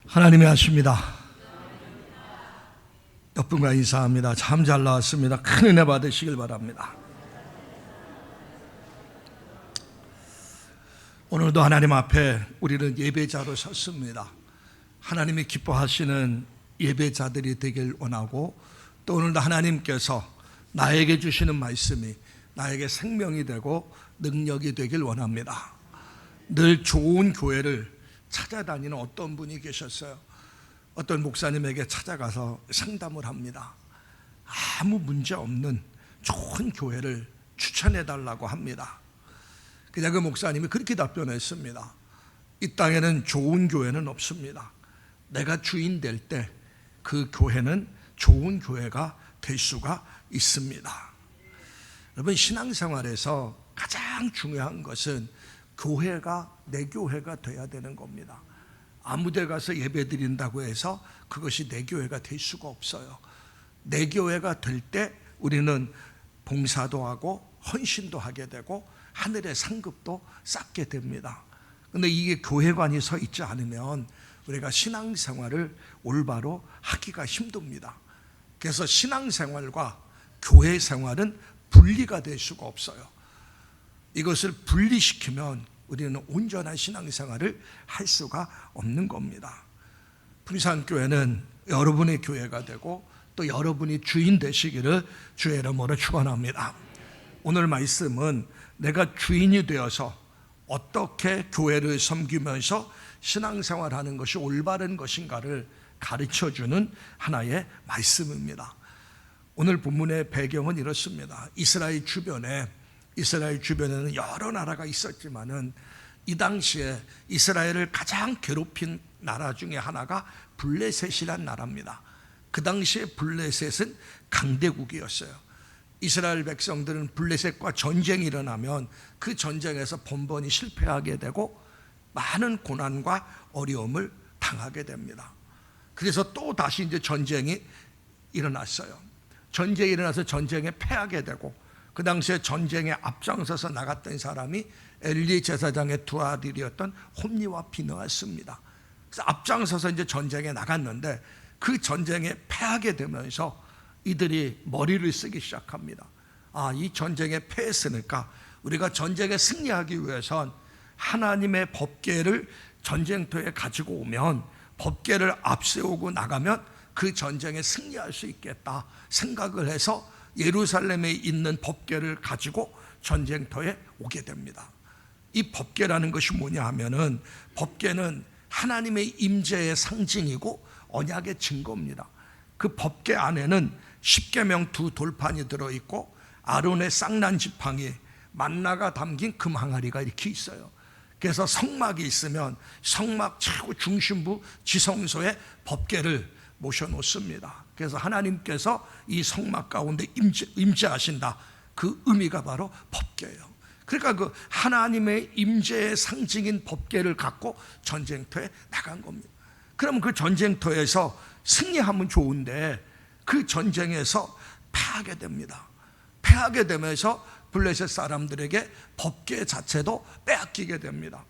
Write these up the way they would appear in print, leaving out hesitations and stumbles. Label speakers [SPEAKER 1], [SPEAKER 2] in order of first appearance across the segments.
[SPEAKER 1] 하나님이 하십니다. 옆분과 인사합니다. 참 잘 나왔습니다. 큰 은혜 받으시길 바랍니다. 오늘도 하나님 앞에 우리는 예배자로 섰습니다. 하나님이 기뻐하시는 예배자들이 되길 원하고, 또 오늘도 하나님께서 나에게 주시는 말씀이 나에게 생명이 되고 능력이 되길 원합니다. 늘 좋은 교회를 찾아다니는 어떤 분이 계셨어요. 어떤 목사님에게 찾아가서 상담을 합니다. 아무 문제 없는 좋은 교회를 추천해 달라고 합니다. 그냥 그 목사님이 그렇게 답변했습니다. 이 땅에는 좋은 교회는 없습니다. 내가 주인 될 때 그 교회는 좋은 교회가 될 수가 있습니다. 여러분, 신앙생활에서 가장 중요한 것은 교회가 내 교회가 돼야 되는 겁니다. 아무 데 가서 예배 드린다고 해서 그것이 내 교회가 될 수가 없어요. 내 교회가 될 때 우리는 봉사도 하고 헌신도 하게 되고 하늘의 상급도 쌓게 됩니다. 그런데 이게 교회관이 서 있지 않으면 우리가 신앙생활을 올바로 하기가 힘듭니다. 그래서 신앙생활과 교회생활은 분리가 될 수가 없어요. 이것을 분리시키면 우리는 온전한 신앙생활을 할 수가 없는 겁니다. 풍산교회는 여러분의 교회가 되고 또 여러분이 주인 되시기를 주의 이름으로 축원합니다. 오늘 말씀은 내가 주인이 되어서 어떻게 교회를 섬기면서 신앙생활하는 것이 올바른 것인가를 가르쳐주는 하나의 말씀입니다. 오늘 본문의 배경은 이렇습니다. 이스라엘 주변에는 여러 나라가 있었지만은 이 당시에 이스라엘을 가장 괴롭힌 나라 중에 하나가 블레셋이란 나라입니다. 그 당시에 블레셋은 강대국이었어요. 이스라엘 백성들은 블레셋과 전쟁이 일어나면 그 전쟁에서 번번이 실패하게 되고 많은 고난과 어려움을 당하게 됩니다. 그래서 또 다시 이제 전쟁이 일어났어요. 전쟁이 일어나서 전쟁에 패하게 되고, 그 당시에 전쟁에 앞장서서 나갔던 사람이 엘리 제사장의 두 아들이었던 홈니와 비느하스입니다. 그래서 앞장서서 이제 전쟁에 나갔는데 그 전쟁에 패하게 되면서 이들이 머리를 쓰기 시작합니다. 이 전쟁에 패했으니까 우리가 전쟁에 승리하기 위해선 하나님의 법궤를 전쟁터에 가지고 오면, 법궤를 앞세우고 나가면 그 전쟁에 승리할 수 있겠다 생각을 해서 예루살렘에 있는 법궤를 가지고 전쟁터에 오게 됩니다. 이 법궤라는 것이 뭐냐 하면은, 법궤는 하나님의 임재의 상징이고 언약의 증거입니다. 그 법궤 안에는 십계명 두 돌판이 들어있고 아론의 쌍난 지팡이, 만나가 담긴 금 항아리가 이렇게 있어요. 그래서 성막이 있으면 성막 최고 중심부 지성소에 법궤를 모셔놓습니다. 그래서 하나님께서 이 성막 가운데 임재하신다. 그 의미가 바로 법궤예요. 그러니까 그 하나님의 임재의 상징인 법궤를 갖고 전쟁터에 나간 겁니다. 그러면 그 전쟁터에서 승리하면 좋은데 그 전쟁에서 패하게 됩니다. 패하게 되면서 블레셋 사람들에게 법궤 자체도 빼앗기게 됩니다.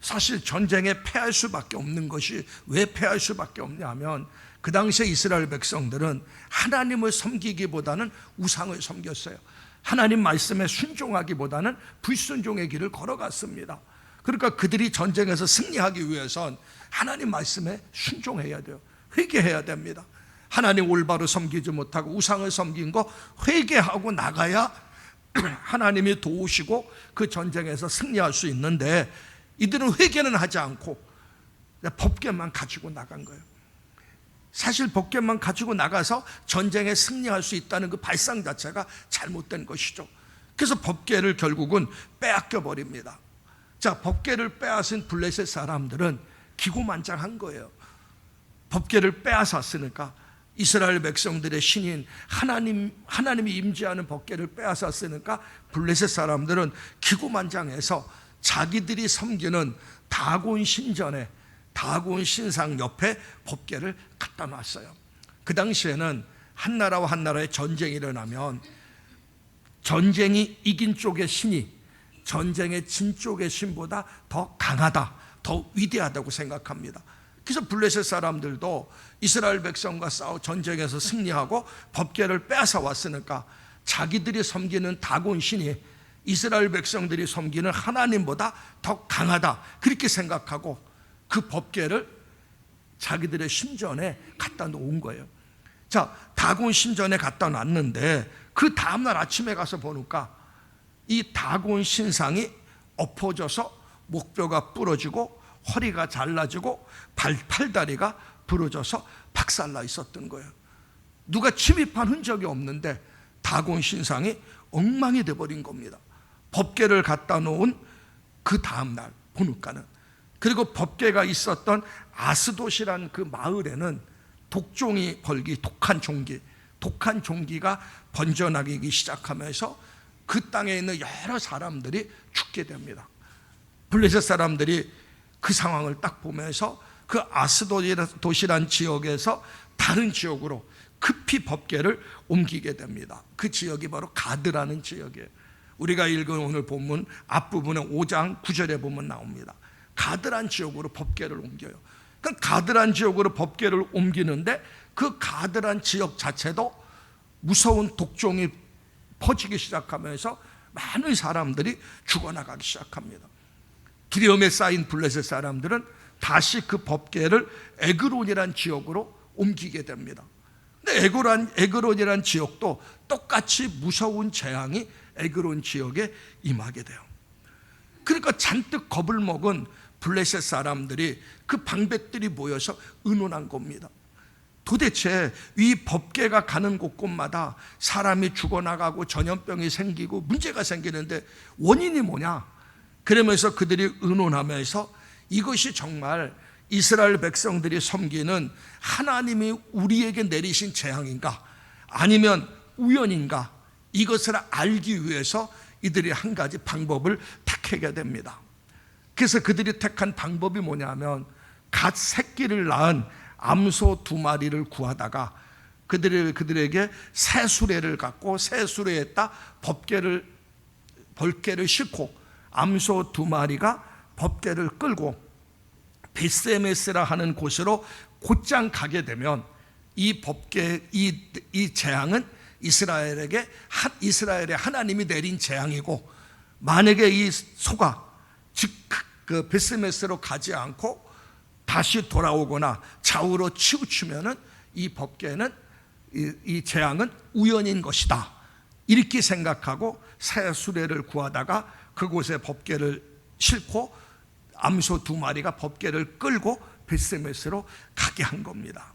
[SPEAKER 1] 사실 전쟁에 패할 수밖에 없는 것이, 왜 패할 수밖에 없냐면 그 당시에 이스라엘 백성들은 하나님을 섬기기보다는 우상을 섬겼어요. 하나님 말씀에 순종하기보다는 불순종의 길을 걸어갔습니다. 그러니까 그들이 전쟁에서 승리하기 위해선 하나님 말씀에 순종해야 돼요. 회개해야 됩니다. 하나님 올바로 섬기지 못하고 우상을 섬긴 거 회개하고 나가야 하나님이 도우시고 그 전쟁에서 승리할 수 있는데, 이들은 회개는 하지 않고 법궤만 가지고 나간 거예요. 사실 법궤만 가지고 나가서 전쟁에 승리할 수 있다는 그 발상 자체가 잘못된 것이죠. 그래서 법궤를 결국은 빼앗겨 버립니다. 자, 법궤를 빼앗은 블레셋 사람들은 기고만장한 거예요. 법궤를 빼앗았으니까, 이스라엘 백성들의 신인 하나님이 임재하는 법궤를 빼앗았으니까 블레셋 사람들은 기고만장해서 자기들이 섬기는 다곤 신전에, 다곤 신상 옆에 법궤를 갖다 놨어요. 그 당시에는 한 나라와 한 나라의 전쟁이 일어나면 전쟁이 이긴 쪽의 신이 전쟁의 진 쪽의 신보다 더 강하다, 더 위대하다고 생각합니다. 그래서 블레셋 사람들도 이스라엘 백성과 싸워 전쟁에서 승리하고 법궤를 빼앗아 왔으니까 자기들이 섬기는 다곤 신이 이스라엘 백성들이 섬기는 하나님보다 더 강하다, 그렇게 생각하고 그 법궤를 자기들의 신전에 갖다 놓은 거예요. 자, 다곤 신전에 갖다 놨는데 그 다음날 아침에 가서 보니까 이 다곤 신상이 엎어져서 목뼈가 부러지고 허리가 잘라지고 팔다리가 부러져서 박살나 있었던 거예요. 누가 침입한 흔적이 없는데 다곤 신상이 엉망이 돼버린 겁니다. 법궤를 갖다 놓은 그 다음날 보니까는. 그리고 법궤가 있었던 아스돗이란 그 마을에는 독종이 벌기, 독한 종기가 번져나기 시작하면서 그 땅에 있는 여러 사람들이 죽게 됩니다. 블레셋 사람들이 그 상황을 딱 보면서 그 아스돗이란 지역에서 다른 지역으로 급히 법궤를 옮기게 됩니다. 그 지역이 바로 가드라는 지역이에요. 우리가 읽은 오늘 본문 앞부분에 5장 9절에 보면 나옵니다. 가드란 지역으로 법궤를 옮겨요. 그러니까 가드란 지역으로 법궤를 옮기는데 그 가드란 지역 자체도 무서운 독종이 퍼지기 시작하면서 많은 사람들이 죽어나가기 시작합니다. 두려움에 쌓인 블레셋 사람들은 다시 그 법궤를 에그론이란 지역으로 옮기게 됩니다. 근데 에그론이란 지역도 똑같이 무서운 재앙이 에그론 지역에 임하게 돼요. 그러니까 잔뜩 겁을 먹은 블레셋 사람들이 그 방백들이 모여서 의논한 겁니다. 도대체 이 법궤가 가는 곳곳마다 사람이 죽어나가고 전염병이 생기고 문제가 생기는데 원인이 뭐냐? 그러면서 그들이 의논하면서 이것이 정말 이스라엘 백성들이 섬기는 하나님이 우리에게 내리신 재앙인가, 아니면 우연인가, 이것을 알기 위해서 이들이 한 가지 방법을 택하게 됩니다. 그래서 그들이 택한 방법이 뭐냐면 갓 새끼를 낳은 암소 2마리를 구하다가 그들에게 새 수레를 갖고 새 수레에다 벌개를 싣고 암소 2마리가 법궤를 끌고 베스메스라 하는 곳으로 곧장 가게 되면 이 법궤, 이 재앙은 이스라엘의 하나님이 내린 재앙이고, 만약에 이 소가 즉 그 베스메스로 가지 않고 다시 돌아오거나 좌우로 치우치면은 이 법궤는 이 재앙은 우연인 것이다, 이렇게 생각하고 새 수레를 구하다가 그곳에 법궤를 싣고 암소 2마리가 법궤를 끌고 베스메스로 가게 한 겁니다.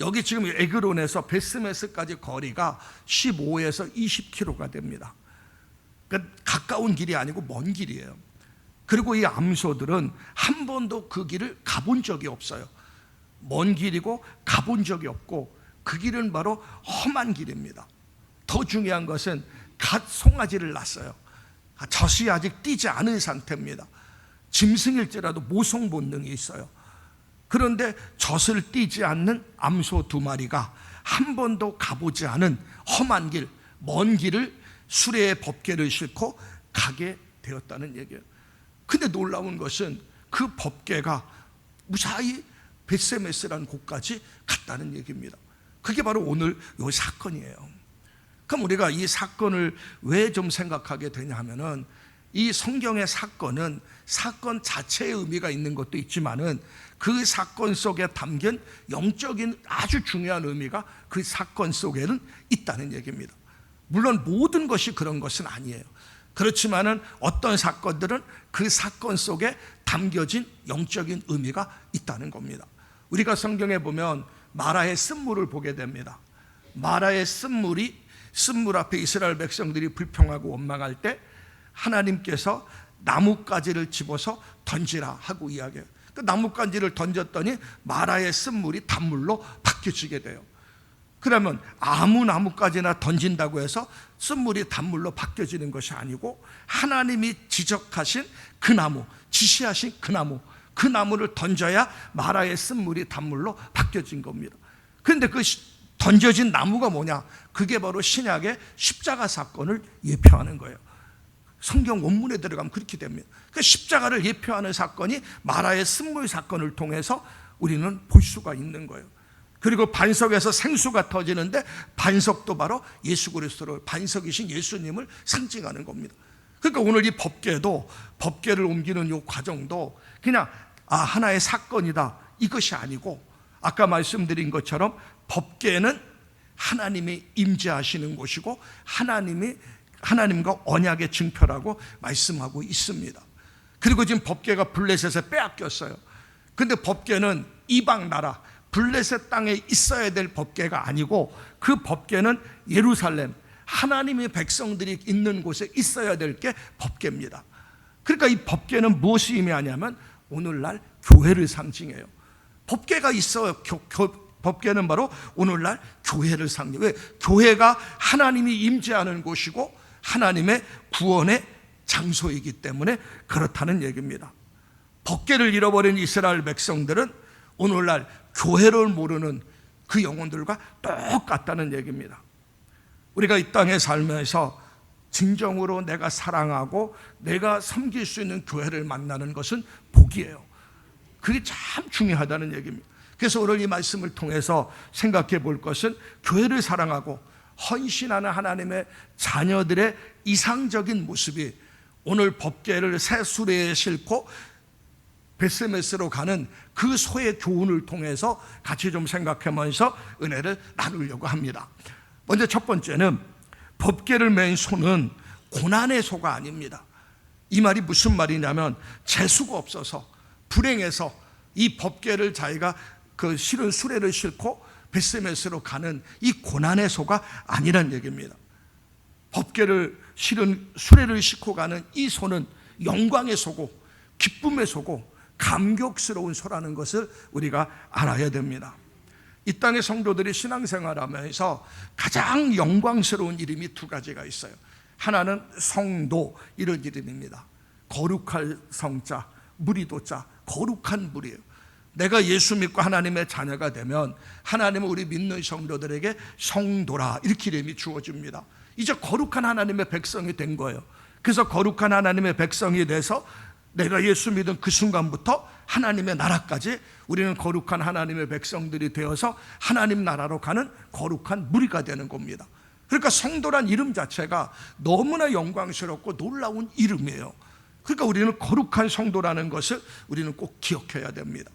[SPEAKER 1] 여기 지금 에그론에서 베스메스까지 거리가 15에서 20km가 됩니다. 그러니까 가까운 길이 아니고 먼 길이에요. 그리고 이 암소들은 한 번도 그 길을 가본 적이 없어요. 먼 길이고 가본 적이 없고 그 길은 바로 험한 길입니다. 더 중요한 것은 갓 송아지를 낳았어요. 젖이 아직 띄지 않은 상태입니다. 짐승일지라도 모성 본능이 있어요. 그런데 젖을 띄지 않는 암소 2마리가 한 번도 가보지 않은 험한 길, 먼 길을 수레에 법궤를 싣고 가게 되었다는 얘기예요. 근데 놀라운 것은 그 법궤가 무사히 베스메스라는 곳까지 갔다는 얘기입니다. 그게 바로 오늘 이 사건이에요. 그럼 우리가 이 사건을 왜 좀 생각하게 되냐 하면은, 이 성경의 사건은 사건 자체의 의미가 있는 것도 있지만은 그 사건 속에 담긴 영적인 아주 중요한 의미가 그 사건 속에는 있다는 얘기입니다. 물론 모든 것이 그런 것은 아니에요. 그렇지만은 어떤 사건들은 그 사건 속에 담겨진 영적인 의미가 있다는 겁니다. 우리가 성경에 보면 마라의 쓴물을 보게 됩니다. 마라의 쓴물 앞에 이스라엘 백성들이 불평하고 원망할 때 하나님께서 나뭇가지를 집어서 던지라 하고 이야기해요. 그 나뭇가지를 던졌더니 마라의 쓴물이 단물로 바뀌어지게 돼요. 그러면 아무 나뭇가지나 던진다고 해서 쓴물이 단물로 바뀌어지는 것이 아니고, 하나님이 지적하신 그 나무, 지시하신 그 나무를 던져야 마라의 쓴물이 단물로 바뀌어진 겁니다. 그런데 그 던져진 나무가 뭐냐? 그게 바로 신약의 십자가 사건을 예표하는 거예요. 성경 원문에 들어가면 그렇게 됩니다. 그 십자가를 예표하는 사건이 마라의 쓴물 사건을 통해서 우리는 볼 수가 있는 거예요. 그리고 반석에서 생수가 터지는데 반석도 바로 예수 그리스도를, 반석이신 예수님을 상징하는 겁니다. 그러니까 오늘 이 법궤도, 법궤를 옮기는 이 과정도 그냥 하나의 사건이다 이것이 아니고, 아까 말씀드린 것처럼 법궤는 하나님이 임재하시는 곳이고 하나님과 언약의 증표라고 말씀하고 있습니다. 그리고 지금 법궤가 블레셋에 빼앗겼어요. 근데 법궤는 이방 나라 블레셋 땅에 있어야 될 법궤가 아니고, 그 법궤는 예루살렘 하나님의 백성들이 있는 곳에 있어야 될 게 법궤입니다. 그러니까 이 법궤는 무엇을 의미하냐면 오늘날 교회를 상징해요. 법궤가 있어요. 법궤는 바로 오늘날 교회를 상징해요. 왜? 교회가 하나님이 임재하는 곳이고 하나님의 구원의 장소이기 때문에 그렇다는 얘기입니다. 법궤를 잃어버린 이스라엘 백성들은 오늘날 교회를 모르는 그 영혼들과 똑같다는 얘기입니다. 우리가 이 땅에 살면서 진정으로 내가 사랑하고 내가 섬길 수 있는 교회를 만나는 것은 복이에요. 그게 참 중요하다는 얘기입니다. 그래서 오늘 이 말씀을 통해서 생각해 볼 것은 교회를 사랑하고 헌신하는 하나님의 자녀들의 이상적인 모습이 오늘 법궤를 새 수레에 싣고 베스메스로 가는 그 소의 교훈을 통해서 같이 좀 생각하면서 은혜를 나누려고 합니다. 먼저 첫 번째는 법궤를 맨 소는 고난의 소가 아닙니다. 이 말이 무슨 말이냐면 재수가 없어서 불행해서 이 법궤를 자기가 그 실은 수레를 싣고 베스메스로 가는 이 고난의 소가 아니란 얘기입니다. 법궤를 실은 수레를 싣고 가는 이 소는 영광의 소고 기쁨의 소고 감격스러운 소라는 것을 우리가 알아야 됩니다. 이 땅의 성도들이 신앙생활하면서 가장 영광스러운 이름이 두 가지가 있어요. 하나는 성도, 이런 이름입니다. 거룩할 성자, 무리도자, 거룩한 무리예요. 내가 예수 믿고 하나님의 자녀가 되면 하나님은 우리 믿는 성도들에게 성도라 이렇게 이름이 주어집니다. 이제 거룩한 하나님의 백성이 된 거예요. 그래서 거룩한 하나님의 백성이 돼서 내가 예수 믿은 그 순간부터 하나님의 나라까지 우리는 거룩한 하나님의 백성들이 되어서 하나님 나라로 가는 거룩한 무리가 되는 겁니다. 그러니까 성도란 이름 자체가 너무나 영광스럽고 놀라운 이름이에요. 그러니까 우리는 거룩한 성도라는 것을 우리는 꼭 기억해야 됩니다.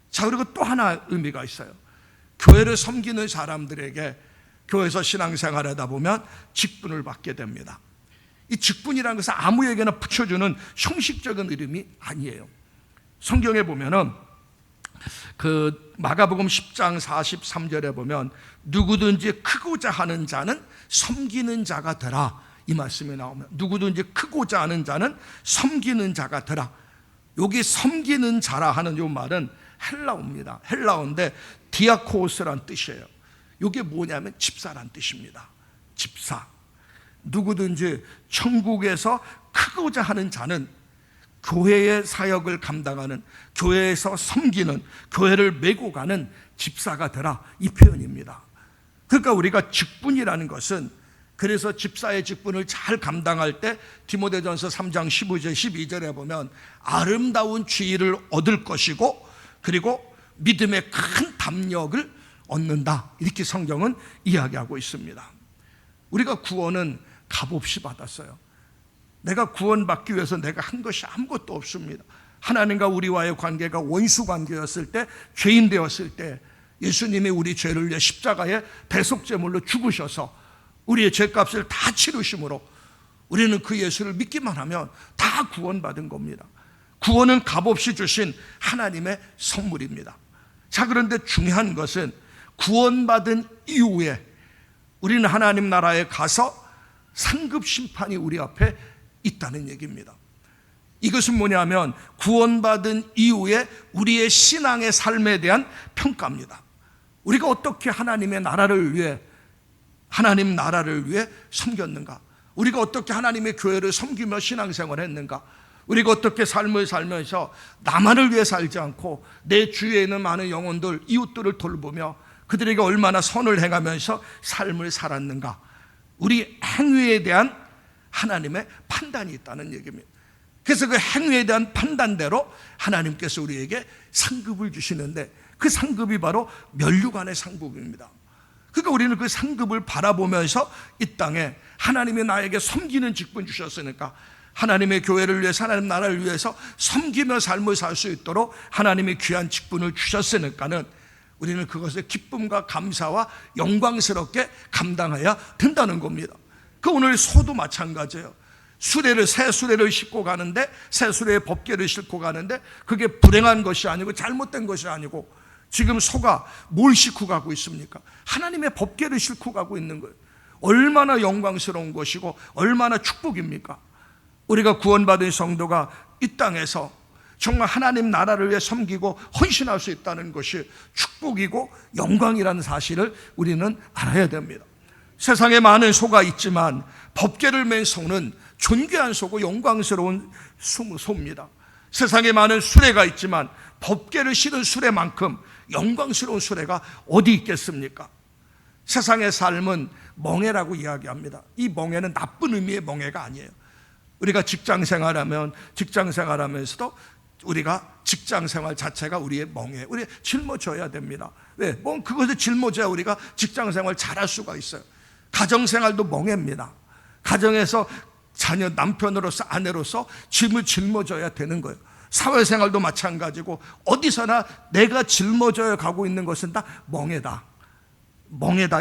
[SPEAKER 1] 자, 그리고 또 하나 의미가 있어요. 교회를 섬기는 사람들에게 교회에서 신앙생활하다 보면 직분을 받게 됩니다. 이 직분이라는 것은 아무에게나 붙여주는 형식적인 이름이 아니에요. 성경에 보면은 그 마가복음 10장 43절에 보면 누구든지 크고자 하는 자는 섬기는 자가 되라 이 말씀이 나오면, 누구든지 크고자 하는 자는 섬기는 자가 되라. 여기 섬기는 자라 하는 이 말은 헬라어입니다. 헬라어인데 디아코스란 뜻이에요. 이게 뭐냐면 집사란 뜻입니다. 집사. 누구든지 천국에서 크고자 하는 자는 교회의 사역을 감당하는, 교회에서 섬기는, 교회를 메고 가는 집사가 되라 이 표현입니다. 그러니까 우리가 직분이라는 것은, 그래서 집사의 직분을 잘 감당할 때 디모데전서 3장 15절 12절에 보면 아름다운 지위를 얻을 것이고 그리고 믿음의 큰 담력을 얻는다 이렇게 성경은 이야기하고 있습니다. 우리가 구원은 값없이 받았어요. 내가 구원받기 위해서 내가 한 것이 아무것도 없습니다. 하나님과 우리와의 관계가 원수 관계였을 때, 죄인 되었을 때 예수님이 우리 죄를 위해 십자가에 대속제물로 죽으셔서 우리의 죄값을 다 치르심으로 우리는 그 예수를 믿기만 하면 다 구원받은 겁니다. 구원은 값없이 주신 하나님의 선물입니다. 자, 그런데 중요한 것은 구원받은 이후에 우리는 하나님 나라에 가서 상급 심판이 우리 앞에 있다는 얘기입니다. 이것은 뭐냐면 구원받은 이후에 우리의 신앙의 삶에 대한 평가입니다. 우리가 어떻게 하나님의 나라를 위해, 하나님 나라를 위해 섬겼는가? 우리가 어떻게 하나님의 교회를 섬기며 신앙생활을 했는가? 우리가 어떻게 삶을 살면서 나만을 위해 살지 않고 내 주위에 있는 많은 영혼들, 이웃들을 돌보며 그들에게 얼마나 선을 행하면서 삶을 살았는가? 우리 행위에 대한 하나님의 판단이 있다는 얘기입니다. 그래서 그 행위에 대한 판단대로 하나님께서 우리에게 상급을 주시는데, 그 상급이 바로 면류관의 상급입니다. 그러니까 우리는 그 상급을 바라보면서 이 땅에 하나님이 나에게 섬기는 직분 주셨으니까, 하나님의 교회를 위해서, 하나님 나라를 위해서 섬기며 삶을 살 수 있도록 하나님이 귀한 직분을 주셨으니까는 우리는 그것을 기쁨과 감사와 영광스럽게 감당해야 된다는 겁니다. 그 오늘 소도 마찬가지예요. 새 수레를 싣고 가는데, 새 수레의 법궤를 싣고 가는데 그게 불행한 것이 아니고 잘못된 것이 아니고, 지금 소가 뭘 싣고 가고 있습니까? 하나님의 법궤를 싣고 가고 있는 거예요. 얼마나 영광스러운 것이고 얼마나 축복입니까? 우리가 구원받은 성도가 이 땅에서 정말 하나님 나라를 위해 섬기고 헌신할 수 있다는 것이 축복이고 영광이라는 사실을 우리는 알아야 됩니다. 세상에 많은 소가 있지만 법궤를 맨 소는 존귀한 소고 영광스러운 소입니다. 세상에 많은 수레가 있지만 법궤를 실은 수레만큼 영광스러운 수레가 어디 있겠습니까? 세상의 삶은 멍해라고 이야기합니다. 이 멍해는 나쁜 의미의 멍해가 아니에요. 우리가 직장 생활하면서도 우리가 직장 생활 자체가 우리의 멍해, 우리 짊어져야 됩니다. 왜? 그것을 짊어져야 우리가 직장 생활 잘할 수가 있어요. 가정 생활도 멍해입니다. 가정에서 자녀, 남편으로서, 아내로서 짐을 짊어져야 되는 거예요. 사회생활도 마찬가지고 어디서나 내가 짊어져야 가고 있는 것은 다 멍해다,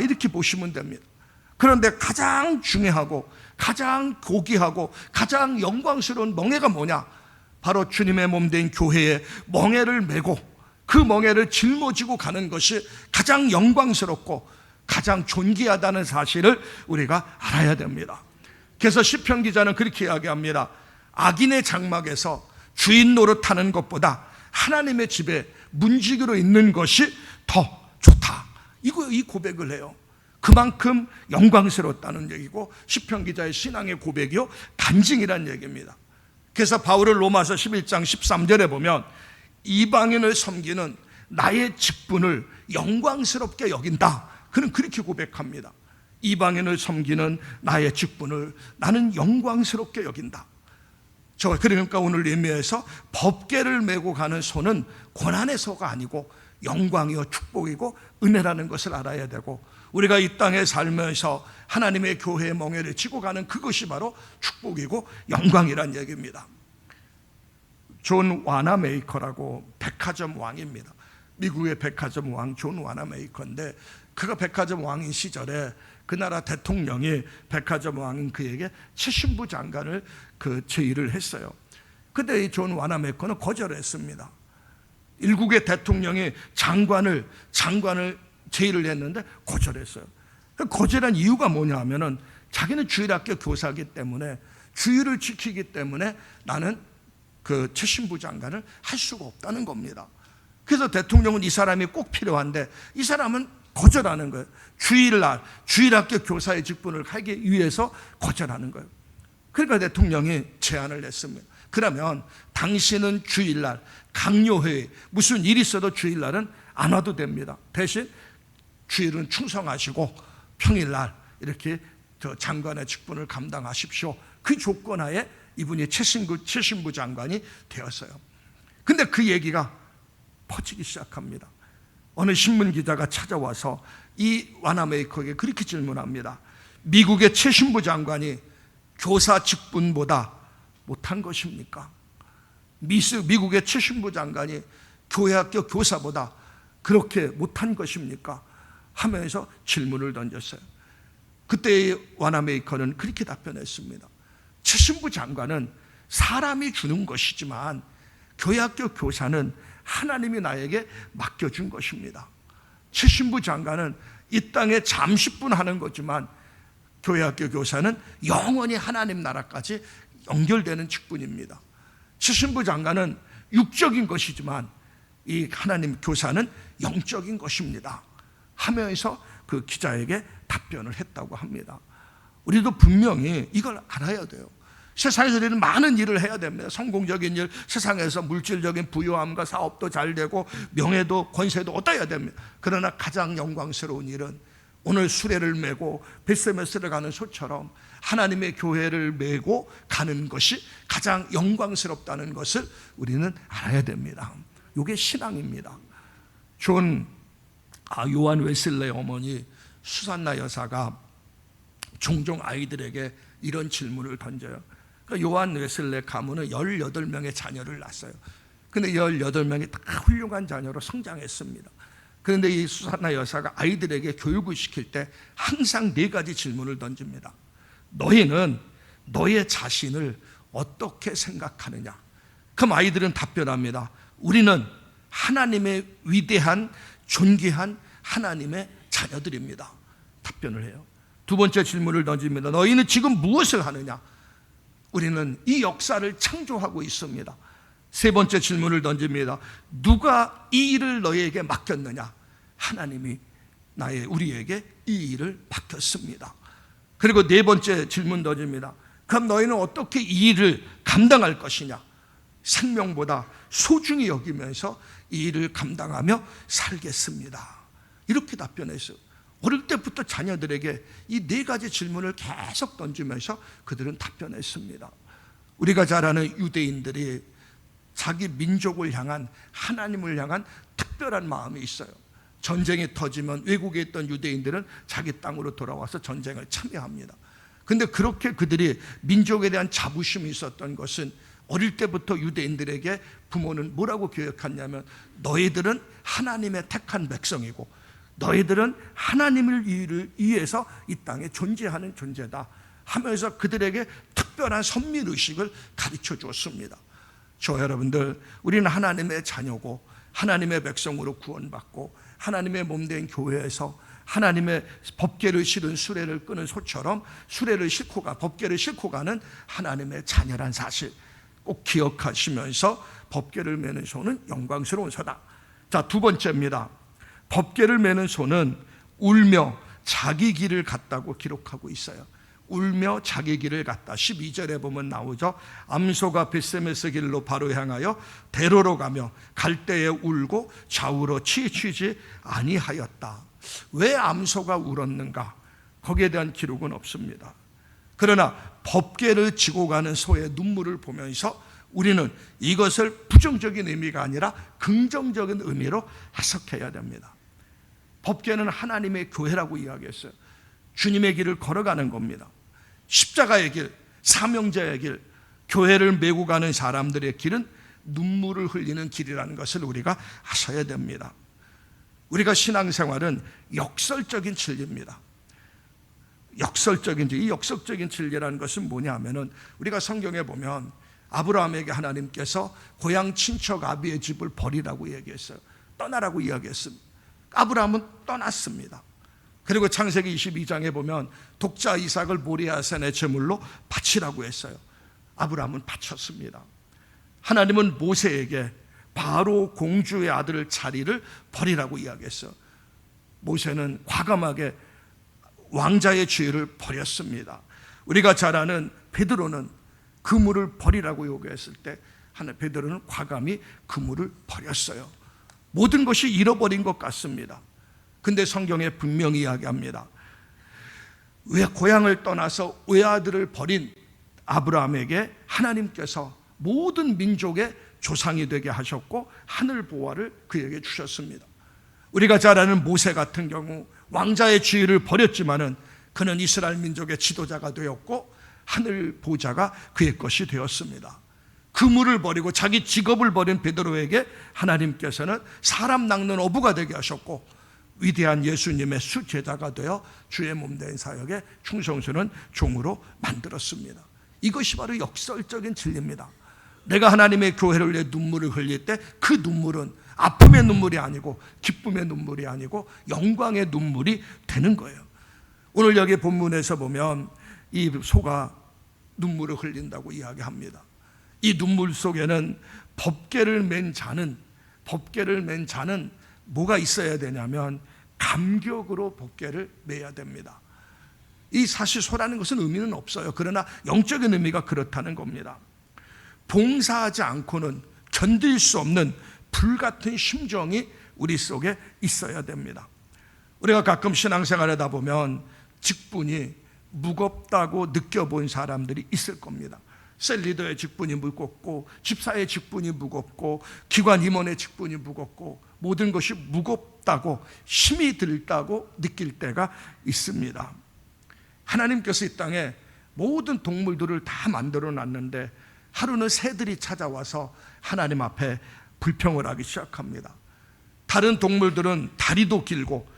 [SPEAKER 1] 이렇게 보시면 됩니다. 그런데 가장 중요하고 가장 고귀하고 가장 영광스러운 멍해가 뭐냐? 바로 주님의 몸된 교회에 멍해를 메고 그 멍해를 짊어지고 가는 것이 가장 영광스럽고 가장 존귀하다는 사실을 우리가 알아야 됩니다. 그래서 시편 기자는 그렇게 이야기합니다. 악인의 장막에서 주인 노릇하는 것보다 하나님의 집에 문지기로 있는 것이 더 좋다, 이 고백을 해요. 그만큼 영광스럽다는 얘기고, 시편 기자의 신앙의 고백이요 간증이라는 얘기입니다. 그래서 바울을 로마서 11장 13절에 보면 이방인을 섬기는 나의 직분을 영광스럽게 여긴다, 그는 그렇게 고백합니다. 이방인을 섬기는 나의 직분을 나는 영광스럽게 여긴다. 그러니까 오늘 의미에서 법궤를 메고 가는 소는 고난의 소가 아니고 영광이요 축복이고 은혜라는 것을 알아야 되고, 우리가 이 땅에 살면서 하나님의 교회의 멍에를 지고 가는 그것이 바로 축복이고 영광이란 얘기입니다. 존 와나메이커라고 백화점 왕입니다. 미국의 백화점 왕 존 와나메이커인데, 그가 백화점 왕인 시절에 그 나라 대통령이 백화점 왕인 그에게 최신부 장관을 제의를 했어요. 근데 이 존 와나메이커는 거절했습니다. 일국의 대통령이 장관을 제의를 했는데 거절했어요. 거절한 이유가 뭐냐 하면은 자기는 주일학교 교사이기 때문에, 주일을 지키기 때문에 나는 그 최신부 장관을 할 수가 없다는 겁니다. 그래서 대통령은 이 사람이 꼭 필요한데 이 사람은 거절하는 거예요. 주일학교 교사의 직분을 하기 위해서 거절하는 거예요. 그러니까 대통령이 제안을 냈습니다. 그러면 당신은 주일날 강요회의, 무슨 일이 있어도 주일날은 안 와도 됩니다. 대신 주일은 충성하시고 평일날 이렇게 장관의 직분을 감당하십시오. 그 조건 하에 이분이 최신부 장관이 되었어요. 근데 그 얘기가 퍼지기 시작합니다. 어느 신문 기자가 찾아와서 이 와나메이커에게 그렇게 질문합니다. 미국의 최신부 장관이 교사 직분보다 못한 것입니까? 미국의 최신부 장관이 교회학교 교사보다 그렇게 못한 것입니까? 하면서 질문을 던졌어요. 그때 와나메이커는 그렇게 답변했습니다. 최신부 장관은 사람이 주는 것이지만 교회학교 교사는 하나님이 나에게 맡겨준 것입니다. 최신부 장관은 이 땅에 잠시뿐 하는 거지만 교회학교 교사는 영원히 하나님 나라까지 연결되는 직분입니다. 최신부 장관은 육적인 것이지만 이 하나님 교사는 영적인 것입니다 하면서 그 기자에게 답변을 했다고 합니다. 우리도 분명히 이걸 알아야 돼요. 세상에서 우리는 많은 일을 해야 됩니다. 성공적인 일, 세상에서 물질적인 부유함과 사업도 잘 되고 명예도 권세도 얻어야 됩니다. 그러나 가장 영광스러운 일은 오늘 수레를 메고 벳세메스를 가는 소처럼 하나님의 교회를 메고 가는 것이 가장 영광스럽다는 것을 우리는 알아야 됩니다. 이게 신앙입니다. 요한 웨슬레의 어머니 수산나 여사가 종종 아이들에게 이런 질문을 던져요. 그러니까 요한 웨슬레 가문은 18명의 자녀를 낳았어요. 근데 18명이 다 훌륭한 자녀로 성장했습니다. 그런데 이 수산나 여사가 아이들에게 교육을 시킬 때 항상 4가지 질문을 던집니다. 너희는 너의 자신을 어떻게 생각하느냐? 그럼 아이들은 답변합니다. 우리는 하나님의 위대한 존귀한 하나님의 자녀들입니다. 답변을 해요. 2번째 질문을 던집니다. 너희는 지금 무엇을 하느냐? 우리는 이 역사를 창조하고 있습니다. 3번째 질문을 던집니다. 누가 이 일을 너희에게 맡겼느냐? 하나님이 우리에게 이 일을 맡겼습니다. 그리고 4번째 질문 던집니다. 그럼 너희는 어떻게 이 일을 감당할 것이냐? 생명보다 소중히 여기면서 이 일을 감당하며 살겠습니다. 이렇게 답변했어요. 어릴 때부터 자녀들에게 이 4가지 질문을 계속 던지면서 그들은 답변했습니다. 우리가 잘 아는 유대인들이 자기 민족을 향한, 하나님을 향한 특별한 마음이 있어요. 전쟁이 터지면 외국에 있던 유대인들은 자기 땅으로 돌아와서 전쟁을 참여합니다. 근데 그렇게 그들이 민족에 대한 자부심이 있었던 것은 어릴 때부터 유대인들에게 부모는 뭐라고 교육했냐면 너희들은 하나님의 택한 백성이고 너희들은 하나님을 위해서 이 땅에 존재하는 존재다 하면서 그들에게 특별한 선민의식을 가르쳐 주었습니다. 저와 여러분들, 우리는 하나님의 자녀고 하나님의 백성으로 구원받고 하나님의 몸된 교회에서 하나님의 법궤를 실은 수레를 끄는 소처럼 법궤를 싣고 가는 하나님의 자녀란 사실 꼭 기억하시면서 법궤를 메는 소는 영광스러운 소다. 자, 2번째입니다. 법궤를 메는 소는 울며 자기 길을 갔다고 기록하고 있어요. 울며 자기 길을 갔다. 12절에 보면 나오죠. 암소가 벳세메스 길로 바로 향하여 대로로 가며 갈 때에 울고 좌우로 치우치지 아니하였다. 왜 암소가 울었는가? 거기에 대한 기록은 없습니다. 그러나 법궤를 지고 가는 소의 눈물을 보면서 우리는 이것을 부정적인 의미가 아니라 긍정적인 의미로 해석해야 됩니다. 법궤는 하나님의 교회라고 이야기했어요. 주님의 길을 걸어가는 겁니다. 십자가의 길, 사명자의 길, 교회를 메고 가는 사람들의 길은 눈물을 흘리는 길이라는 것을 우리가 아셔야 됩니다. 우리가 신앙생활은 역설적인 진리입니다. 이 역설적인 진리라는 것은 뭐냐 하면은 우리가 성경에 보면 아브라함에게 하나님께서 고향 친척 아비의 집을 버리라고 얘기했어요. 떠나라고 이야기했습니다. 아브라함은 떠났습니다. 그리고 창세기 22장에 보면 독자 이삭을 모리아산의 제물로 바치라고 했어요. 아브라함은 바쳤습니다. 하나님은 모세에게 바로 공주의 아들 자리를 버리라고 이야기했어요. 모세는 과감하게 왕자의 지위를 버렸습니다. 우리가 잘 아는 베드로는 그물을 버리라고 요구했을 때 베드로는 과감히 그물을 버렸어요. 모든 것이 잃어버린 것 같습니다. 근데 성경에 분명히 이야기합니다. 왜 고향을 떠나서 외아들을 버린 아브라함에게 하나님께서 모든 민족의 조상이 되게 하셨고 하늘 보화를 그에게 주셨습니다. 우리가 잘 아는 모세 같은 경우 왕자의 지위를 버렸지만은 그는 이스라엘 민족의 지도자가 되었고 하늘 보좌가 그의 것이 되었습니다. 그물을 버리고 자기 직업을 버린 베드로에게 하나님께서는 사람 낚는 어부가 되게 하셨고 위대한 예수님의 수제자가 되어 주의 몸된 사역에 충성스러운 종으로 만들었습니다. 이것이 바로 역설적인 진리입니다. 내가 하나님의 교회를 위해 눈물을 흘릴 때 그 눈물은 아픔의 눈물이 아니고 기쁨의 눈물이 아니고 영광의 눈물이 되는 거예요. 오늘 여기 본문에서 보면 이 소가 눈물을 흘린다고 이야기합니다. 이 눈물 속에는 법궤를 맨 자는 뭐가 있어야 되냐면 감격으로 법궤를 메야 됩니다. 이 사실 소라는 것은 의미는 없어요. 그러나 영적인 의미가 그렇다는 겁니다. 봉사하지 않고는 견딜 수 없는 불같은 심정이 우리 속에 있어야 됩니다. 우리가 가끔 신앙생활하다 보면 직분이 무겁다고 느껴본 사람들이 있을 겁니다. 셀리더의 직분이 무겁고, 집사의 직분이 무겁고, 기관 임원의 직분이 무겁고, 모든 것이 무겁다고, 힘이 들다고 느낄 때가 있습니다. 하나님께서 이 땅에 모든 동물들을 다 만들어 놨는데 하루는 새들이 찾아와서 하나님 앞에 불평을 하기 시작합니다. 다른 동물들은 다리도 길고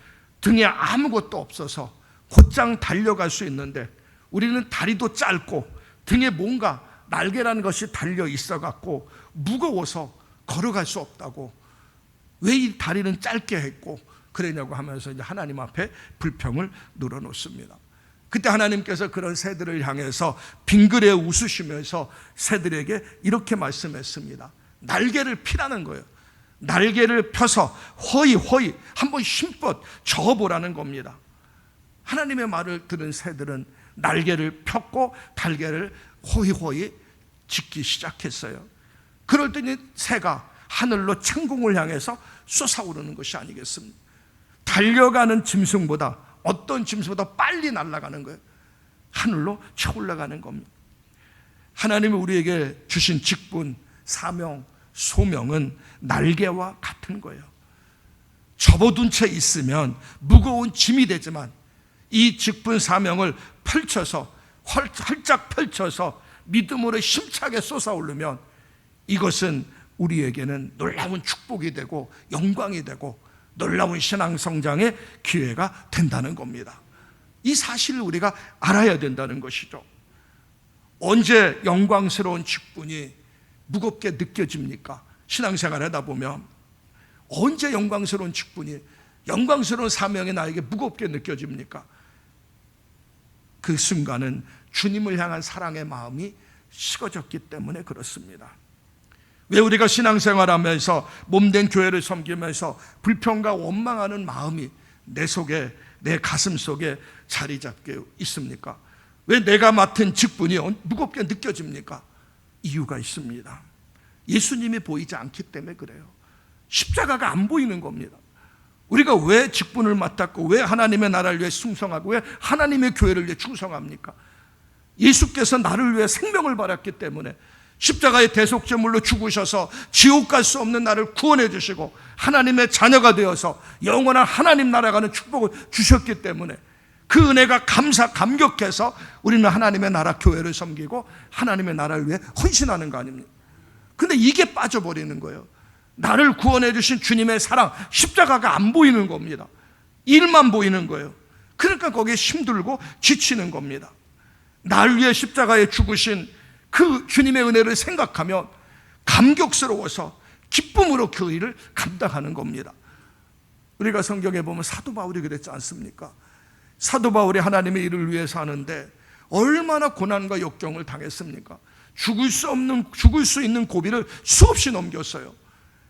[SPEAKER 1] 등에 아무것도 없어서 곧장 달려갈 수 있는데 우리는 다리도 짧고 등에 뭔가 날개라는 것이 달려 있어 갖고 무거워서 걸어갈 수 없다고, 왜 이 다리는 짧게 했고 그러냐고 하면서 이제 하나님 앞에 불평을 늘어놓습니다. 그때 하나님께서 그런 새들을 향해서 빙그레 웃으시면서 새들에게 이렇게 말씀했습니다. 날개를 펴라는 거예요. 날개를 펴서 허이 한번 힘껏 저어보라는 겁니다. 하나님의 말을 들은 새들은 날개를 폈고 달개를 호이 짖기 시작했어요. 그럴 때니 새가 하늘로 천궁을 향해서 솟아오르는 것이 아니겠습니까? 달려가는 짐승보다, 어떤 짐승보다 빨리 날아가는 거예요. 하늘로 쳐올라가는 겁니다. 하나님이 우리에게 주신 직분, 사명, 소명은 날개와 같은 거예요. 접어둔 채 있으면 무거운 짐이 되지만 이 직분 사명을 펼쳐서, 활짝 펼쳐서 믿음으로 힘차게 솟아오르면 이것은 우리에게는 놀라운 축복이 되고 영광이 되고 놀라운 신앙 성장의 기회가 된다는 겁니다. 이 사실을 우리가 알아야 된다는 것이죠. 언제 영광스러운 직분이 무겁게 느껴집니까? 신앙생활 하다 보면 언제 영광스러운 직분이, 영광스러운 사명이 나에게 무겁게 느껴집니까? 그 순간은 주님을 향한 사랑의 마음이 식어졌기 때문에 그렇습니다. 왜 우리가 신앙생활하면서 몸된 교회를 섬기면서 불평과 원망하는 마음이 내 속에, 내 가슴 속에 자리 잡게 있습니까? 왜 내가 맡은 직분이 무겁게 느껴집니까? 이유가 있습니다. 예수님이 보이지 않기 때문에 그래요. 십자가가 안 보이는 겁니다. 우리가 왜 직분을 맡았고 왜 하나님의 나라를 위해 충성하고 왜 하나님의 교회를 위해 충성합니까? 예수께서 나를 위해 생명을 받았기 때문에 십자가의 대속제물로 죽으셔서 지옥 갈 수 없는 나를 구원해 주시고 하나님의 자녀가 되어서 영원한 하나님 나라가는 축복을 주셨기 때문에 그 은혜가 감격해서 우리는 하나님의 나라 교회를 섬기고 하나님의 나라를 위해 헌신하는 거 아닙니까? 근데 이게 빠져버리는 거예요. 나를 구원해 주신 주님의 사랑, 십자가가 안 보이는 겁니다. 일만 보이는 거예요. 그러니까 거기에 힘들고 지치는 겁니다. 날 위해 십자가에 죽으신 그 주님의 은혜를 생각하면 감격스러워서 기쁨으로 그 일을 감당하는 겁니다. 우리가 성경에 보면 사도 바울이 그랬지 않습니까? 사도 바울이 하나님의 일을 위해서 하는데 얼마나 고난과 역경을 당했습니까? 죽을 수 있는 고비를 수없이 넘겼어요.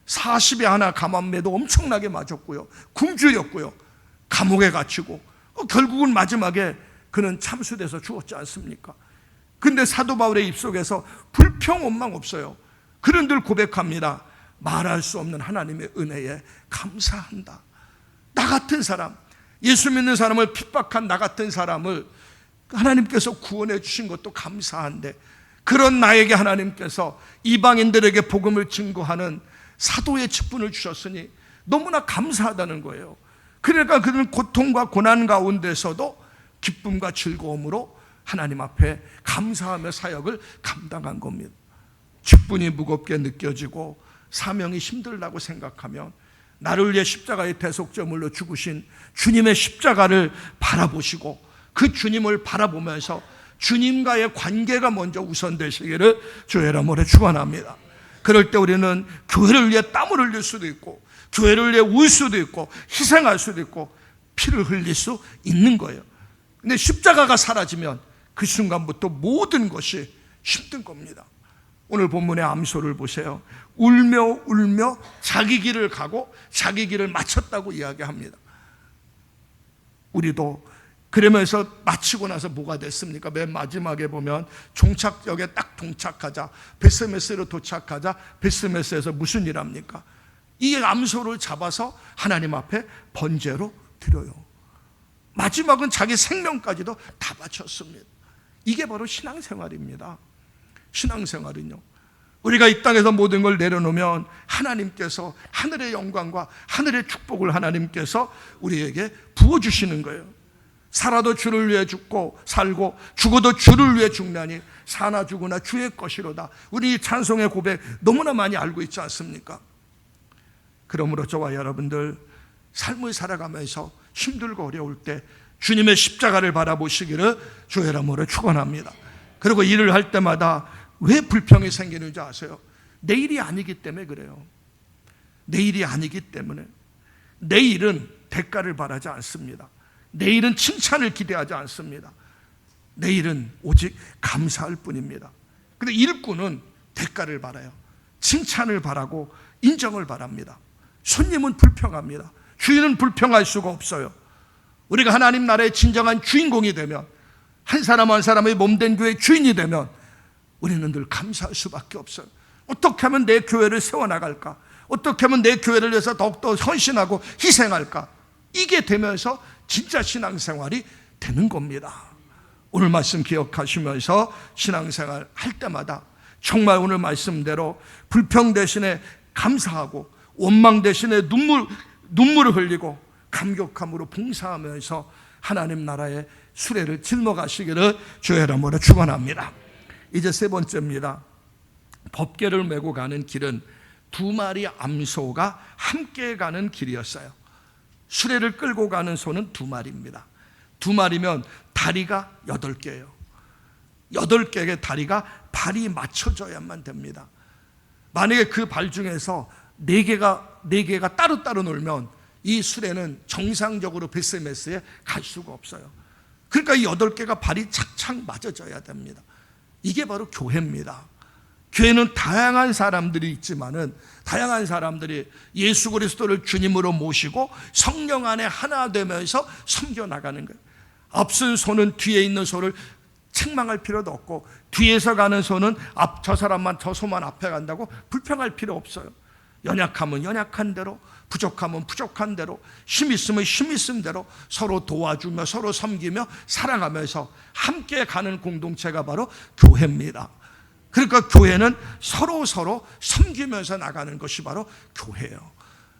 [SPEAKER 1] 40에 하나 감암매도 엄청나게 맞았고요, 굶주렸고요, 감옥에 갇히고 결국은 마지막에 그는 참수돼서 죽었지 않습니까? 근데 사도 바울의 입속에서 불평 원망 없어요. 그런 늘 고백합니다. 말할 수 없는 하나님의 은혜에 감사한다. 나 같은 사람, 예수 믿는 사람을 핍박한 나 같은 사람을 하나님께서 구원해 주신 것도 감사한데 그런 나에게 하나님께서 이방인들에게 복음을 증거하는 사도의 직분을 주셨으니 너무나 감사하다는 거예요. 그러니까 그는 고통과 고난 가운데서도 기쁨과 즐거움으로 하나님 앞에 감사하며 사역을 감당한 겁니다. 직분이 무겁게 느껴지고 사명이 힘들다고 생각하면 나를 위해 십자가의 대속제물로 죽으신 주님의 십자가를 바라보시고 그 주님을 바라보면서 주님과의 관계가 먼저 우선되시기를 주의 이름으로 축원합니다. 그럴 때 우리는 교회를 위해 땀을 흘릴 수도 있고 교회를 위해 울 수도 있고 희생할 수도 있고 피를 흘릴 수 있는 거예요. 근데 십자가가 사라지면 그 순간부터 모든 것이 힘든 겁니다. 오늘 본문의 암소를 보세요. 울며 자기 길을 가고 자기 길을 마쳤다고 이야기합니다. 우리도 그러면서 마치고 나서 뭐가 됐습니까? 맨 마지막에 보면 종착역에 딱 도착하자, 베스메스로 도착하자, 베스메스에서 무슨 일 합니까? 이 암소를 잡아서 하나님 앞에 번제로 드려요. 마지막은 자기 생명까지도 다 바쳤습니다. 이게 바로 신앙생활입니다. 신앙생활은요, 우리가 이 땅에서 모든 걸 내려놓으면 하나님께서 하늘의 영광과 하늘의 축복을 하나님께서 우리에게 부어주시는 거예요. 살아도 주를 위해 죽고 살고 죽어도 주를 위해 죽나니 사나 죽으나 주의 것이로다. 우리 찬송의 고백 너무나 많이 알고 있지 않습니까? 그러므로 저와 여러분들 삶을 살아가면서 힘들고 어려울 때 주님의 십자가를 바라보시기를 주의 이름으로 축원합니다. 그리고 일을 할 때마다 왜 불평이 생기는지 아세요? 내일이 아니기 때문에 그래요. 내일이 아니기 때문에. 내일은 대가를 바라지 않습니다. 내일은 칭찬을 기대하지 않습니다. 내일은 오직 감사할 뿐입니다. 근데 일꾼은 대가를 바라요. 칭찬을 바라고 인정을 바랍니다. 손님은 불평합니다. 주인은 불평할 수가 없어요. 우리가 하나님 나라의 진정한 주인공이 되면, 한 사람 한 사람의 몸된 교회의 주인이 되면 우리는 늘 감사할 수밖에 없어요. 어떻게 하면 내 교회를 세워나갈까? 어떻게 하면 내 교회를 위해서 더욱더 헌신하고 희생할까? 이게 되면서 진짜 신앙생활이 되는 겁니다. 오늘 말씀 기억하시면서 신앙생활 할 때마다 정말 오늘 말씀대로 불평 대신에 감사하고 원망 대신에 눈물을 흘리고 감격함으로 봉사하면서 하나님 나라의 수레를 짊어가시기를 주의 이름으로 축원합니다. 이제 세 번째입니다. 법궤를 메고 가는 길은 두 마리 암소가 함께 가는 길이었어요. 수레를 끌고 가는 소는 두 마리입니다. 두 마리면 다리가 8개예요. 8개의 다리가 발이 맞춰져야만 됩니다. 만약에 그 발 중에서 4개가 따로따로 놀면 이 수레는 정상적으로 베스메스에 갈 수가 없어요. 그러니까 이 8개가 발이 착착 맞아져야 됩니다. 이게 바로 교회입니다. 교회는 다양한 사람들이 있지만은 다양한 사람들이 예수 그리스도를 주님으로 모시고 성령 안에 하나 되면서 섬겨 나가는 거예요. 앞선 소는 뒤에 있는 소를 책망할 필요도 없고, 뒤에서 가는 소는 저 사람만, 저 소만 앞에 간다고 불평할 필요 없어요. 연약하면 연약한 대로, 부족하면 부족한 대로, 힘 있으면 힘 있은 대로 서로 도와주며 서로 섬기며 사랑하면서 함께 가는 공동체가 바로 교회입니다. 그러니까 교회는 서로 섬기면서 나가는 것이 바로 교회예요.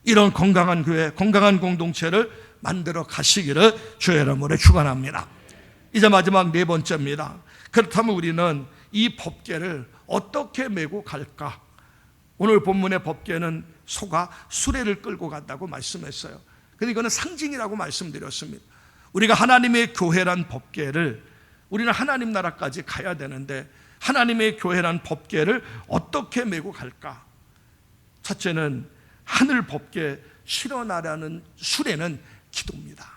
[SPEAKER 1] 이런 건강한 교회, 건강한 공동체를 만들어 가시기를 주의 이름으로 축원합니다. 이제 마지막 네 번째입니다. 그렇다면 우리는 이 법궤를 어떻게 메고 갈까? 오늘 본문의 법궤는 소가 수레를 끌고 간다고 말씀했어요. 근데 이거는 상징이라고 말씀드렸습니다. 우리가 하나님의 교회란 법궤를, 우리는 하나님 나라까지 가야 되는데 하나님의 교회란 법궤를 어떻게 메고 갈까? 첫째는 하늘 법궤 실어나라는 수레는 기도입니다.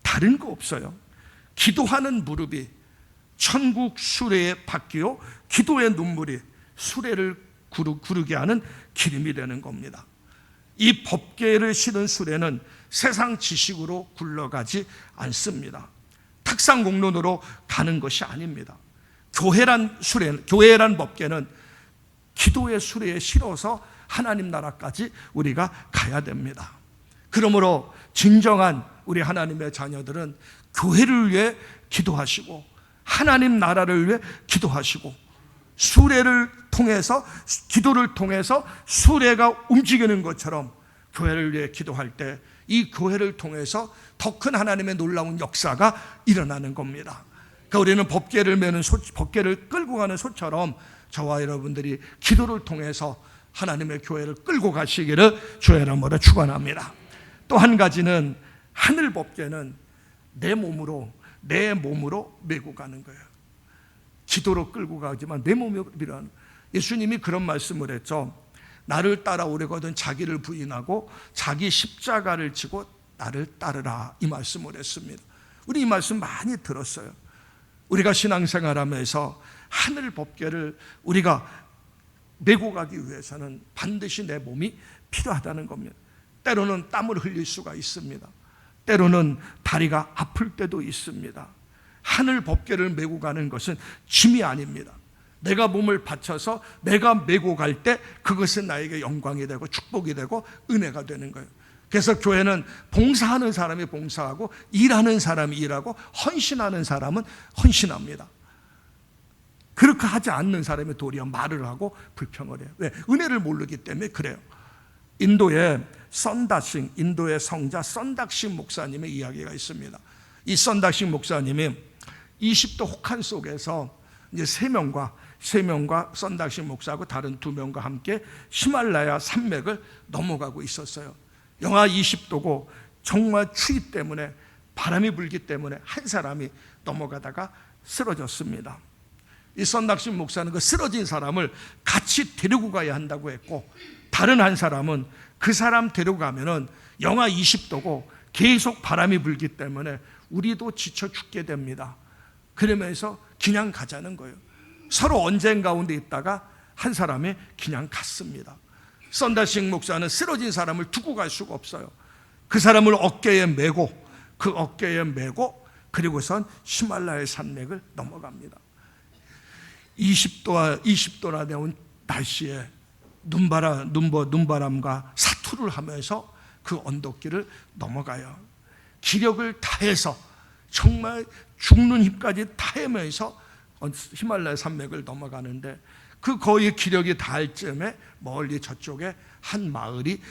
[SPEAKER 1] 다른 거 없어요. 기도하는 무릎이 천국 수레에 바뀌어 기도의 눈물이 수레를 구르게 하는 기름이 되는 겁니다. 이 법궤를 실은 수레는 세상 지식으로 굴러가지 않습니다. 탁상 공론으로 가는 것이 아닙니다. 교회란 법궤는 기도의 수레에 실어서 하나님 나라까지 우리가 가야 됩니다. 그러므로 진정한 우리 하나님의 자녀들은 교회를 위해 기도하시고 하나님 나라를 위해 기도하시고, 수레를 통해서, 기도를 통해서 수레가 움직이는 것처럼 교회를 위해 기도할 때 이 교회를 통해서 더 큰 하나님의 놀라운 역사가 일어나는 겁니다. 그러니까 우리는 법궤를 끌고 가는 소처럼 저와 여러분들이 기도를 통해서 하나님의 교회를 끌고 가시기를 주의 이름으로 축원합니다. 또 한 가지는 하늘 법궤는 내 몸으로 메고 가는 거예요. 기도로 끌고 가지만 내 몸으로 밀어가는 거예요. 예수님이 그런 말씀을 했죠. 나를 따라오려거든 자기를 부인하고 자기 십자가를 지고 나를 따르라, 이 말씀을 했습니다. 우리 이 말씀 많이 들었어요. 우리가 신앙생활하면서 하늘 법궤를 우리가 메고 가기 위해서는 반드시 내 몸이 필요하다는 겁니다. 때로는 땀을 흘릴 수가 있습니다. 때로는 다리가 아플 때도 있습니다. 하늘 법궤를 메고 가는 것은 짐이 아닙니다. 내가 몸을 바쳐서 내가 메고 갈 때 그것은 나에게 영광이 되고 축복이 되고 은혜가 되는 거예요. 그래서 교회는 봉사하는 사람이 봉사하고 일하는 사람이 일하고 헌신하는 사람은 헌신합니다. 그렇게 하지 않는 사람이 도리어 말을 하고 불평을 해요. 왜? 은혜를 모르기 때문에 그래요. 인도의 인도의 성자 선닥싱 목사님의 이야기가 있습니다. 이 선닥싱 목사님이 20도 혹한 속에서 이제 세 명과 선닥싱 목사하고 다른 2명과 함께 히말라야 산맥을 넘어가고 있었어요. 영하 20도고 정말 추위 때문에, 바람이 불기 때문에 한 사람이 넘어가다가 쓰러졌습니다. 이 선닥싱 목사는 그 쓰러진 사람을 같이 데리고 가야 한다고 했고, 다른 한 사람은 그 사람 데리고 가면은 영하 20도고 계속 바람이 불기 때문에 우리도 지쳐 죽게 됩니다. 그러면서 그냥 가자는 거예요. 서로 언쟁 가운데 있다가 한 사람이 그냥 갔습니다. 선닥싱 목사는 쓰러진 사람을 두고 갈 수가 없어요. 그 사람을 어깨에 메고 그리고선 히말라야 산맥을 넘어갑니다. 20도나 되는 날씨에 눈바람과 사투를 하면서 그 언덕길을 넘어가요. 기력을 다해서 정말 죽는 힘까지 다하면서 히말라야 산맥을 넘어가는데, 그 거의 기력이 닿을 쯤에 멀리 저쪽에 한 마을이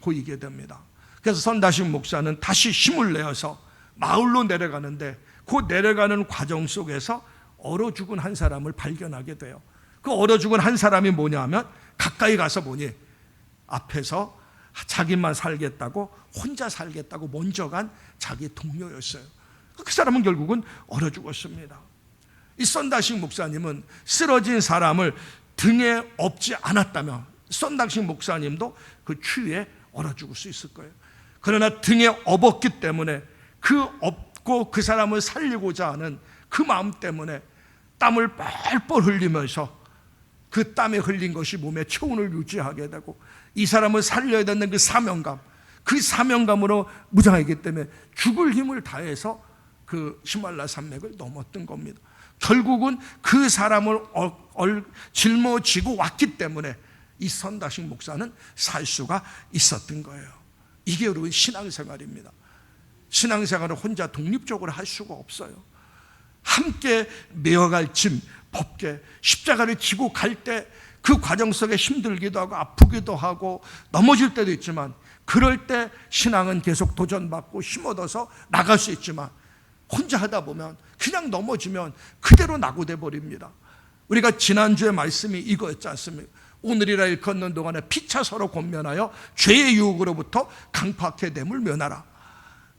[SPEAKER 1] 보이게 됩니다. 그래서 선닥싱 목사는 다시 힘을 내어서 마을로 내려가는데, 그 내려가는 과정 속에서 얼어 죽은 한 사람을 발견하게 돼요. 그 얼어 죽은 한 사람이 뭐냐면, 가까이 가서 보니 앞에서 자기만 살겠다고, 혼자 살겠다고 먼저 간 자기 동료였어요. 그 사람은 결국은 얼어 죽었습니다. 이 선닥싱 목사님은 쓰러진 사람을 등에 업지 않았다면 선닥싱 목사님도 그 추위에 얼어 죽을 수 있을 거예요. 그러나 등에 업었기 때문에 그 업고 그 사람을 살리고자 하는 그 마음 때문에 땀을 뻘뻘 흘리면서 그 땀에 흘린 것이 몸에 체온을 유지하게 되고, 이 사람을 살려야 되는 그 사명감으로 무장하기 때문에 죽을 힘을 다해서 그 히말라야 산맥을 넘었던 겁니다. 결국은 그 사람을 짊어지고 왔기 때문에 이 선닥싱 목사는 살 수가 있었던 거예요. 이게 여러분 신앙생활입니다. 신앙생활을 혼자 독립적으로 할 수가 없어요. 함께 메어갈 짐, 법계, 십자가를 지고 갈 때 그 과정 속에 힘들기도 하고 아프기도 하고 넘어질 때도 있지만, 그럴 때 신앙은 계속 도전받고 힘 얻어서 나갈 수 있지만, 혼자 하다 보면 그냥 넘어지면 그대로 낙오돼 버립니다. 우리가 지난주에 말씀이 이거였지 않습니까? 오늘이라 일컫는 동안에 피차 서로 권면하여 죄의 유혹으로부터 강팍해 됨을 면하라.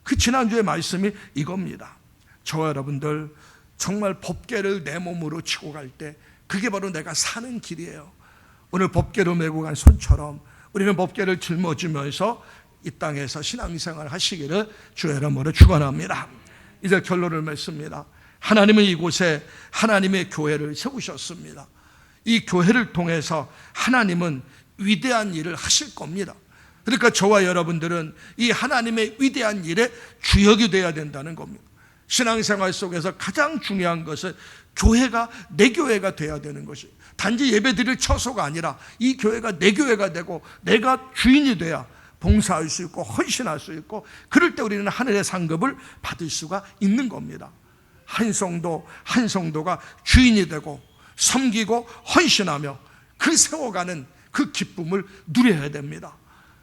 [SPEAKER 1] 그 지난주의 말씀이 이겁니다. 저와 여러분들 정말 법궤를 내 몸으로 치고 갈 때 그게 바로 내가 사는 길이에요. 오늘 법궤로 메고 간 손처럼 우리는 법궤를 짊어지면서 이 땅에서 신앙생활 하시기를 주의 이름으로 축원합니다. 이제 결론을 맺습니다. 하나님은 이곳에 하나님의 교회를 세우셨습니다. 이 교회를 통해서 하나님은 위대한 일을 하실 겁니다. 그러니까 저와 여러분들은 이 하나님의 위대한 일에 주역이 되어야 된다는 겁니다. 신앙생활 속에서 가장 중요한 것은 교회가 내 교회가 되어야 되는 것이, 단지 예배드릴 처소가 아니라 이 교회가 내 교회가 되고 내가 주인이 돼야 봉사할 수 있고 헌신할 수 있고, 그럴 때 우리는 하늘의 상급을 받을 수가 있는 겁니다. 한 성도가 주인이 되고 섬기고 헌신하며 그 세워가는 그 기쁨을 누려야 됩니다.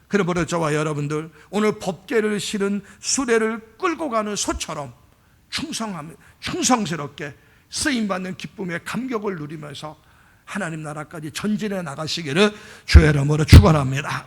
[SPEAKER 1] 그러므로 저와 여러분들 오늘 법궤를 실은 수레를 끌고 가는 소처럼 충성스럽게 쓰임받는 기쁨의 감격을 누리면서 하나님 나라까지 전진해 나가시기를 주의 이름으로 축원합니다.